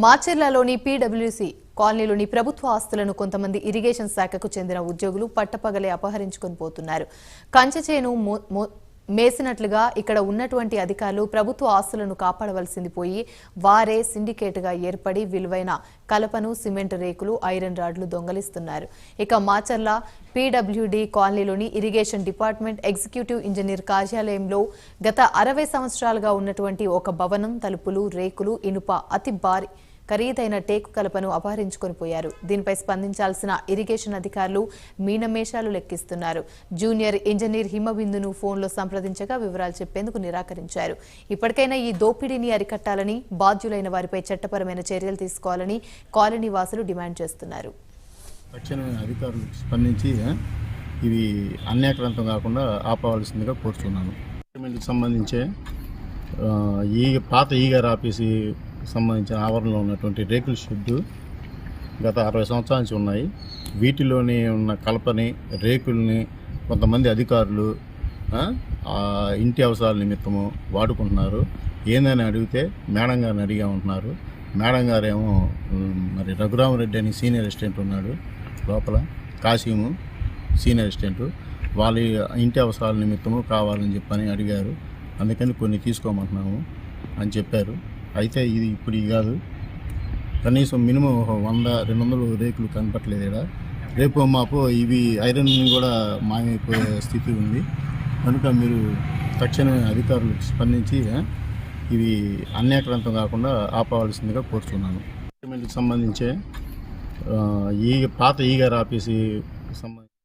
మాచెర్లలోని పీడబ్ల్యూసీ కాలనీలోని ప్రభుత్వ ఆస్తులను కొంతమంది ఇరిగేషన్ శాఖకు చెందిన ఉద్యోగులు పట్టపగలే అపహరించుకొని పోతున్నారు. కంచెచేను మేసినట్లుగా ఇక్కడ ఉన్నటువంటి అధికారులు ప్రభుత్వ ఆస్తులను కాపాడవలసింది పోయి వారే సిండికేట్ గా ఏర్పడి విలువైన కలపను, సిమెంట్ రేకులు, ఐరన్ రాడ్లు దొంగలిస్తున్నారు. ఇక మాచర్ల పీడబ్ల్యూడీ కాలనీలోని ఇరిగేషన్ డిపార్ట్మెంట్ ఎగ్జిక్యూటివ్ ఇంజనీర్ కార్యాలయంలో గత 60 సంవత్సరాలుగా ఉన్నటువంటి ఒక భవనం తలుపులు, రేకులు, ఇనుప అతి భారీ ఖరీదైన టేకు కలపను అపహరించుకొని పోయారు. దీనిపై స్పందించాల్సిన ఇరిగేషన్ అధికారులు మీనమేషాలు లెక్కిస్తున్నారు. జూనియర్ ఇంజనీర్ హిమబిందును ఫోన్లో సంప్రదించగా వివరాలు చెప్పేందుకు నిరాకరించారు. ఇప్పటికైనా ఈ దోపిడీని అరికట్టాలని, బాధ్యులైన వారిపై చట్టపరమైన చర్యలు తీసుకోవాలని కాలనీ వాసులు డిమాండ్ చేస్తున్నారు. తక్షణమే అధికారులు స్పందించి ఇవి అన్యాక్రాంతం కాకుండా ఆపవలసిందిగా కోరుతున్నాను. సంబంధించే ఈ పాత ఈగార్ ఆఫీసు సంబంధించిన ఆవరణలో ఉన్నటువంటి రేకుల షెడ్డు గత 60 సంవత్సరాల నుంచి ఉన్నాయి. వీటిలోని ఉన్న కలపని, రేకుల్ని కొంతమంది అధికారులు ఇంటి అవసరాల నిమిత్తము వాడుకుంటున్నారు. ఏందని అడిగితే మేడం గారిని అడిగామంటున్నారు. మేడం గారేమో మరి రఘురామరెడ్డి అని సీనియర్ అసిస్టెంట్ ఉన్నాడు లోపల, కాశీము సీనియర్ అసిస్టెంట్, వాళ్ళ ఇంటి అవసరాల నిమిత్తము కావాలని చెప్పని అడిగారు. అందుకని కొన్ని తీసుకోమంటున్నాము అని చెప్పారు. అయితే ఇది ఇప్పుడు కాదు, కనీసం మినిమం 100-200 రేకులు కనపట్లేదు ఇక్కడ. రేపు మాపు ఇవి ఐరన్ కూడా మాయమైపోయే స్థితి ఉంది. కనుక మీరు తక్షణమే అధికారులు స్పందించి ఇవి అన్యాక్రాంతం కాకుండా ఆపవలసిందిగా కోరుతున్నాను. సంబంధించే ఈ పాత ఈగార్ ఆఫీసు సంబంధించి